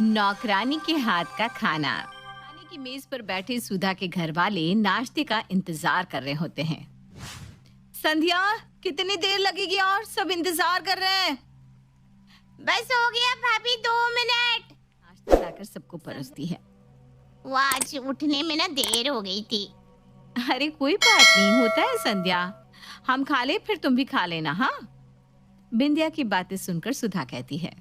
नौकरानी के हाथ का खाना। खाने की मेज पर बैठे सुधा के घर वाले नाश्ते का इंतजार कर रहे होते हैं। संध्या, कितनी देर लगेगी और सब इंतजार कर रहे हैं। बस हो गया भाभी, 2 मिनट। नाश्ता लाकर सबको परोसती है। वो आज उठने में ना देर हो गई थी। अरे कोई बात नहीं, होता है संध्या। हम खा ले फिर तुम भी खा लेना। हाँ, बिंदिया की बातें सुनकर सुधा कहती है,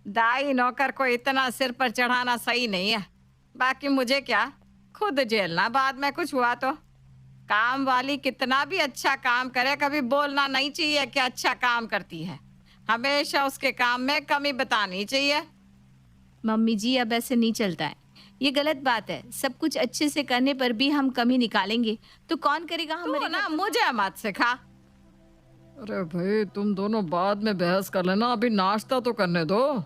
दाई नौकर को इतना सिर पर चढ़ाना सही नहीं है। बाकी मुझे क्या, खुद झेलना बाद में कुछ हुआ तो। काम वाली कितना भी अच्छा काम करे, कभी बोलना नहीं चाहिए कि अच्छा काम करती है। हमेशा उसके काम में कमी बतानी चाहिए। मम्मी जी, अब ऐसे नहीं चलता है, ये गलत बात है। सब कुछ अच्छे से करने पर भी हम कमी निकालेंगे तो कौन करेगा हमारे ना। मुझे मत सिखा। अरे भाई, तुम दोनों बाद में बहस कर लेना, अभी नाश्ता तो करने दो।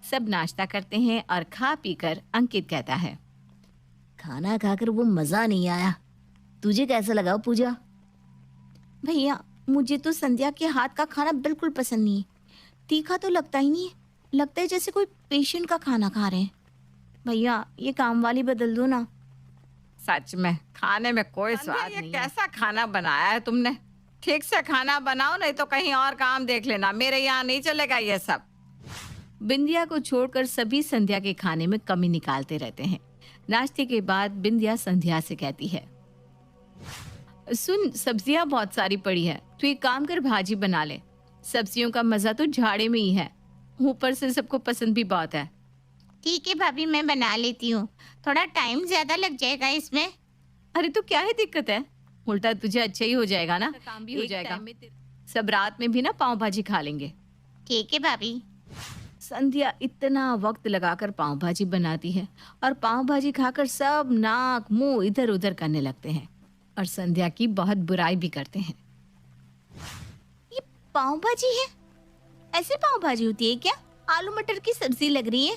सब नाश्ता करते हैं और खा पीकर अंकित कहता है, खाना खाकर वो मजा नहीं आया। तुझे कैसा लगा पूजा? भैया, मुझे तो संध्या के हाथ का खाना बिल्कुल पसंद नहीं है। तीखा तो लगता ही नहीं है, लगता है जैसे कोई पेशेंट का खाना खा रहे हैं। भैया, ये काम वाली बदल दो ना। सच में खाने में कोई स्वाद नहीं है। कैसा खाना बनाया है तुमने? ठीक से खाना बनाओ, नहीं तो कहीं और काम देख लेना। मेरे यहाँ नहीं चलेगा ये सब। बिंदिया को छोड़कर सभी संध्या के खाने में कमी निकालते रहते हैं। नाश्ते के बाद बिंदिया संध्या से कहती है, सुन, सब्जियां बहुत सारी पड़ी है, तू एक काम कर, भाजी बना ले। सब्जियों का मजा तो झाड़े में ही है, ऊपर से सबको पसंद भी बहुत है। ठीक है भाभी, मैं बना लेती हूँ। थोड़ा टाइम ज्यादा लग जाएगा इसमें। अरे तो क्या है दिक्कत है, उल्टा तुझे अच्छा ही हो जाएगा ना, काम भी हो जाएगा। सब रात में भी ना पाव भाजी खा लेंगे। ठीक है भाभी। संध्या इतना वक्त लगाकर पाव भाजी बनाती है और पाव भाजी खाकर सब नाक मुंह इधर उधर करने लगते हैं और संध्या की बहुत बुराई भी करते हैं। ये पाव भाजी है? ऐसे पाव भाजी होती है क्या? आलू मटर की सब्जी लग रही है।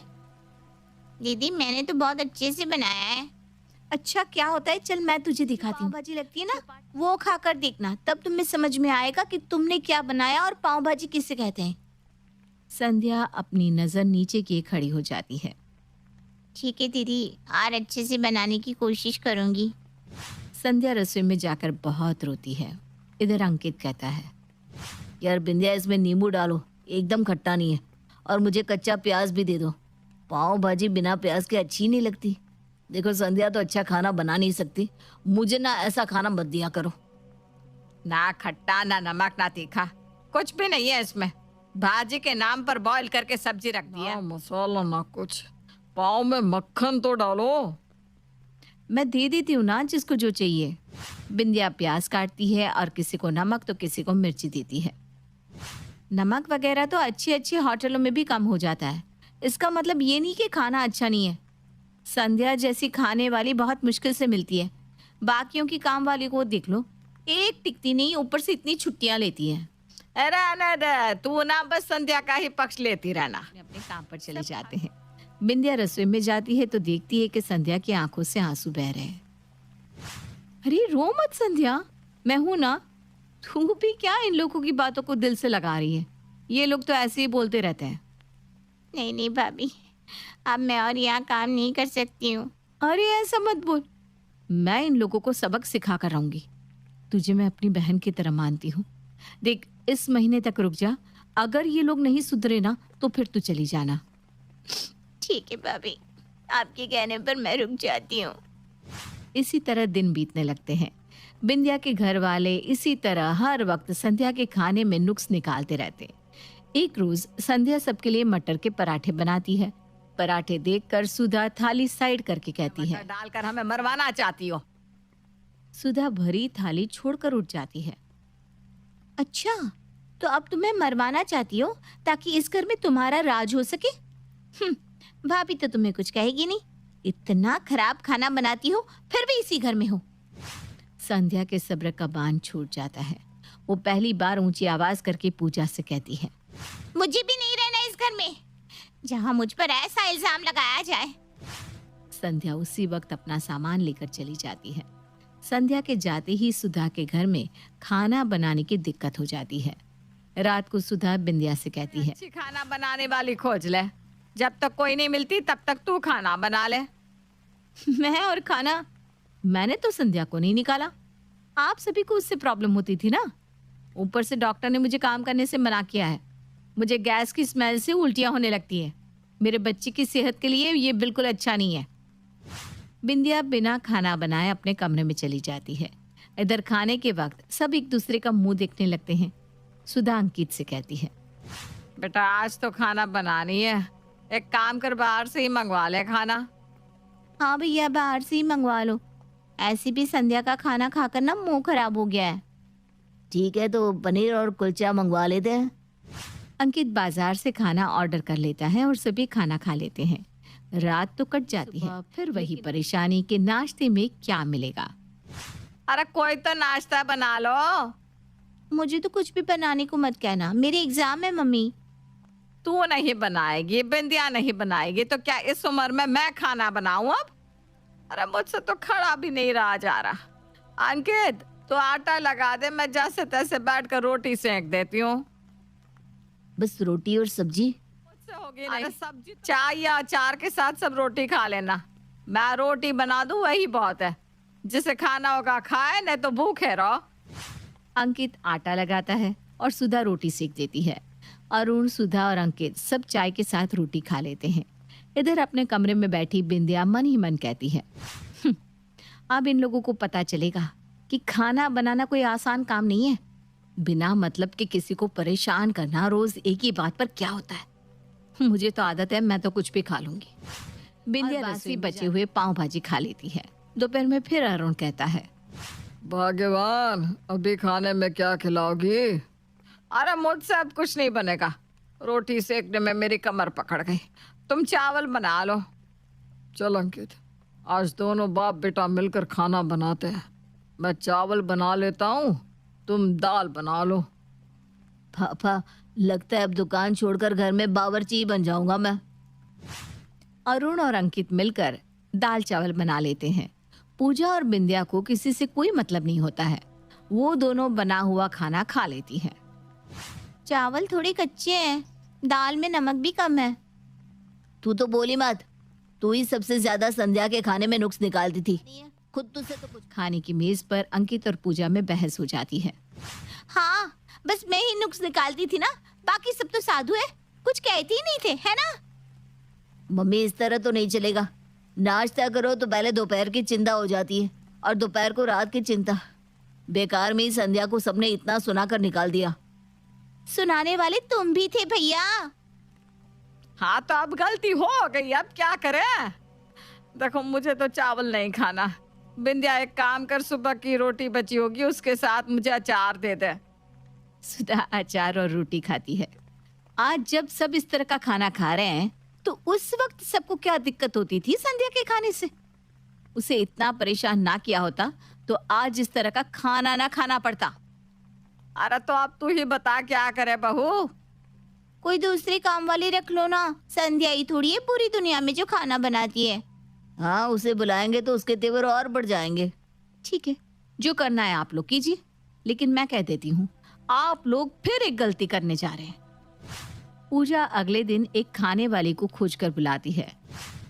दीदी, मैंने तो बहुत अच्छे से बनाया है। अच्छा, क्या होता है? चल मैं तुझे दिखाती हूँ। पाव भाजी लगती है ना, वो खाकर देखना, तब तुम्हें समझ में आएगा कि तुमने क्या बनाया और पाव भाजी किसे कहते हैं। संध्या अपनी नजर नीचे किए खड़ी हो जाती है। ठीक है दीदी, और अच्छे से बनाने की कोशिश करूंगी। संध्या रसोई में जाकर बहुत रोती है। इधर अंकित कहता है, यार बिंदिया, इसमें नींबू डालो, एकदम खट्टा नहीं है। और मुझे कच्चा प्याज भी दे दो। पाव भाजी बिना प्याज के अच्छी नहीं लगती। देखो, संध्या तो अच्छा खाना बना नहीं सकती, मुझे ना ऐसा खाना मत दिया करो। ना खट्टा, ना नमक, ना तीखा, कुछ भी नहीं है इसमें। भाजी के नाम पर बॉईल करके सब्जी रख दी है। ना मसाला ना कुछ, पाव में मक्खन तो डालो। मैं दे देती हूँ ना जिसको जो चाहिए। बिंदिया प्याज काटती है और किसी को नमक तो किसी को मिर्ची देती है। नमक वगैरह तो अच्छी अच्छी होटलों में भी कम हो जाता है, इसका मतलब ये नहीं कि खाना अच्छा नहीं है। संध्या जैसी खाने वाली बहुत मुश्किल से मिलती है। बाकियों की काम वाली को देख लो, एक टिकती नहीं, ऊपर से इतनी छुट्टियां लेती है। अरे तू ना बस संध्या का ही पक्ष लेती रहना। अपने काम पर चले जाते हैं। बिंदिया रसोई में जाती है तो देखती है कि संध्या की आंखों से आंसू बह रहे हैं। अरे रो मत संध्या, मैं हूं ना। तू भी क्या इन लोगों की बातों को दिल से लगा रही है? ये लोग तो ऐसे ही बोलते रहते हैं। नहीं नहीं भाभी, अब मैं और यहाँ काम नहीं कर सकती हूँ। अरे ऐसा मत बोल, मैं इन लोगों को सबक सिखा कर रहूंगी। तुझे मैं अपनी बहन की तरह मानती हूँ। देख, इस महीने तक रुक जा, अगर ये लोग नहीं सुधरे ना तो फिर तू चली जाना। ठीक है भाभी, आपके कहने पर मैं रुक जाती हूँ। इसी तरह दिन बीतने लगते हैं। बिंदिया के घर वाले इसी तरह हर वक्त संध्या के खाने में नुक्स निकालते रहते। एक रोज संध्या सबके लिए मटर के पराठे बनाती है। पराठे देखकर सुधा थाली साइड करके कहती है, डालकर हमें मरवाना चाहती हो? सुधा भरी थाली छोड़कर उठ जाती है। अच्छा, तो अब तुम्हें मरवाना चाहती हो ताकि इस घर में तुम्हारा राज हो सके? भाभी तो तुम्हें कुछ कहेगी नहीं। इतना खराब खाना बनाती हो, फिर भी इसी घर में हो। संध्या के सब्र का बांध छूट जाता है। वो पहली बार ऊंची आवाज करके पूजा से कहती है, मुझे भी नहीं रहना इस घर में जहाँ मुझ पर ऐसा इल्जाम लगाया जाए। संध्या उसी वक्त अपना सामान लेकर चली जाती है। संध्या के जाते ही सुधा के घर में खाना बनाने की दिक्कत हो जाती है। रात को सुधा बिंदिया से कहती है, अच्छी खाना बनाने वाली खोज ले। जब तक कोई नहीं मिलती तब तक तू खाना बना ले। मैं और खाना? मैंने तो संध्या को नहीं निकाला। आप सभी को उससे प्रॉब्लम होती थी ना। ऊपर से डॉक्टर ने मुझे काम करने से मना किया है। मुझे गैस की स्मेल से उल्टियां होने लगती है। मेरे बच्चे की सेहत के लिए ये बिल्कुल अच्छा नहीं है। बिंदिया बिना खाना बनाए अपने कमरे में चली जाती है। इधर खाने के वक्त सब एक दूसरे का मुंह देखने लगते हैं। सुधा अंकित से कहती है, बेटा आज तो खाना बनानी है, एक काम कर बाहर से ही मंगवा ले खाना। हाँ भैया, बाहर से ही मंगवा लो। ऐसी भी संध्या का खाना खाकर ना मुंह खराब हो गया है। ठीक है, तो पनीर और कुलचा मंगवा लेते हैं। अंकित बाजार से खाना ऑर्डर कर लेता है और सभी खाना खा लेते हैं। रात तो कट जाती है, फिर वही परेशानी कि नाश्ते में क्या मिलेगा। अरे कोई तो नाश्ता बना लो। मुझे तो कुछ भी बनाने को मत कहना, मेरे एग्जाम है मम्मी। तू नहीं बनाएगी, बिंदिया नहीं बनाएगी, तो क्या इस उम्र में मैं खाना बनाऊं अब? अरे मुझसे तो खड़ा भी नहीं रहा जा रहा। अंकित तो आटा लगा दे, मैं जैसे तैसे बैठकर रोटी सेंक देती हूँ। बस रोटी और सब्जी? मुझसे होगी नहीं। सब्जी चाय या अचार के साथ सब रोटी खा लेना। मैं रोटी बना दूं वही बहुत है। जिसे खाना होगा खाए, नहीं तो भूखे रहो। अंकित आटा लगाता है और सुधा रोटी सेक देती है। अरुण, सुधा और अंकित सब चाय के साथ रोटी खा लेते हैं। इधर अपने कमरे में बैठी बिंदिया मन ही मन कहती है, अब इन लोगों को पता चलेगा कि खाना बनाना कोई आसान काम नहीं है। बिना मतलब के किसी को परेशान करना रोज एक ही बात पर क्या होता है। मुझे तो आदत है, मैं तो कुछ भी खा लूंगी। बिंदिया बासी बचे हुए पाव भाजी खा लेती है। दोपहर में फिर अरुण कहता है, भाग्यवान, अभी खाने में क्या खिलाओगी? अरे मुझसे अब कुछ नहीं बनेगा। रोटी सेकने में मेरी कमर पकड़ गई। तुम चावल बना लो। चल अंकित, आज दोनों बाप बेटा मिलकर खाना बनाते हैं। मैं चावल बना लेता हूँ, तुम दाल बना लो। पापा, लगता है अब दुकान छोड़कर घर में बावर्ची बन जाऊंगा मैं। अरुण और अंकित मिलकर दाल चावल बना लेते हैं। पूजा और बिंदिया को किसी से कोई मतलब नहीं होता है। वो दोनों बना हुआ खाना खा लेती हैं। चावल थोड़े कच्चे हैं, दाल में नमक भी कम है। तू तो बोली मत। तू ही सबसे ज्यादा संध्या के खाने में नुक्स निकालती थी। खुद तुझसे तो कुछ। खाने की मेज पर अंकित और पूजा में बहस हो जाती है। हाँ, बस मैं ही नुक्स निकालती थी ना, बाकी सब तो साधु है, कुछ कहते ही नहीं थे, है ना? मम्मी, इस तरह तो नहीं चलेगा। नाश्ता करो तो पहले दोपहर की चिंता हो जाती है और दोपहर को रात की चिंता। बेकार में ही संध्या को सबने इतना सुनाकर निकाल दिया। सुनाने वाले तुम भी थे भैया। हाँ तो अब गलती हो गई, अब क्या करें? देखो मुझे तो चावल नहीं खाना। बिंदिया एक काम कर, सुबह की रोटी बची होगी उसके साथ मुझे अचार दे दे। सुधा अचार और रोटी खाती है। आज जब सब इस तरह का खाना खा रहे हैं तो उस वक्त सबको क्या दिक्कत होती थी संध्या के खाने से? उसे इतना परेशान ना किया होता तो आज इस तरह का खाना ना खाना पड़ता। अरे तो अब तू ही बता क्या करे बहू? कोई दूसरी काम वाली रख लो ना, संध्या ही थोड़ी है पूरी दुनिया में जो खाना बनाती है। हाँ, उसे बुलाएंगे तो उसके तेवर और बढ़ जाएंगे। ठीक है, जो करना है आप लोग कीजिए, लेकिन मैं कह देती हूँ आप लोग फिर एक गलती करने जा रहे हैं। पूजा अगले दिन एक खाने वाली को खोज कर बुलाती है।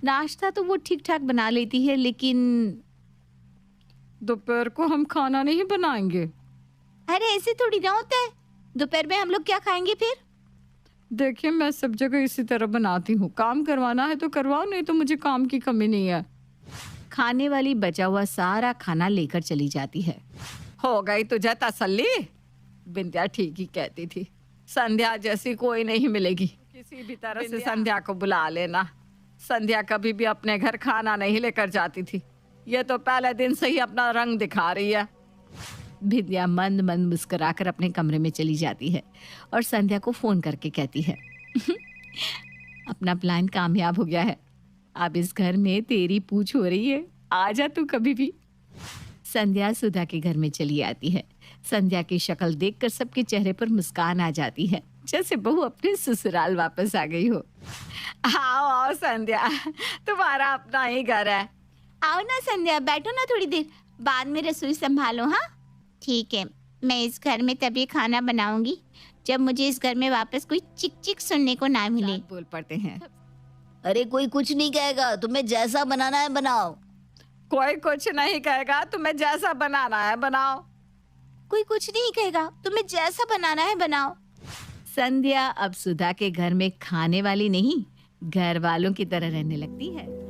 नाश्ता तो वो ठीक ठाक बना लेती है, लेकिन दोपहर को हम खाना नहीं बनाएंगे। अरे ऐसे थोड़ी ना होता है, दोपहर में हम लोग क्या खाएंगे फिर? देखिए, मैं सब जगह इसी तरह बनाती हूँ। काम करवाना है तो करवाओ, नहीं तो मुझे काम की कमी नहीं है। खाने वाली बचा हुआ सारा खाना लेकर चली जाती है। हो गई तुझे तसल्ली? बिंदिया ठीक ही कहती थी, संध्या जैसी कोई नहीं मिलेगी। किसी भी तरह से संध्या को बुला लेना। संध्या कभी भी अपने घर खाना नहीं लेकर जाती थी, ये तो पहले दिन से ही अपना रंग दिखा रही है। बिंदिया मंद मंद मुस्कुराकर अपने कमरे में चली जाती है और संध्या को फोन करके कहती है, अपना प्लान कामयाब हो गया है। अब इस घर में तेरी पूछ हो रही है, आजा तू कभी भी। संध्या सुधा के घर में चली आती है। संध्या की शक्ल देखकर सबके चेहरे पर मुस्कान आ जाती है, जैसे बहू अपने ससुराल वापस आ गई हो। आओ आओ संध्या, तुम्हारा अपना ही घर है। आओ ना संध्या, बैठो ना थोड़ी देर, बाद में रसोई संभालो। हाँ ठीक है, मैं इस घर में तभी खाना बनाऊंगी जब मुझे इस घर में वापस कोई चिक चिक सुनने को ना मिले। बोल पड़ते हैं। अरे कोई कुछ नहीं कहेगा, तुम्हें जैसा बनाना है बनाओ। कोई कुछ नहीं कहेगा, तुम्हें जैसा बनाना है बनाओ। कोई कुछ नहीं कहेगा, तुम्हें जैसा बनाना है बनाओ। संध्या अब सुधा के घर में खाने वाली नहीं, घर वालों की तरह रहने लगती है।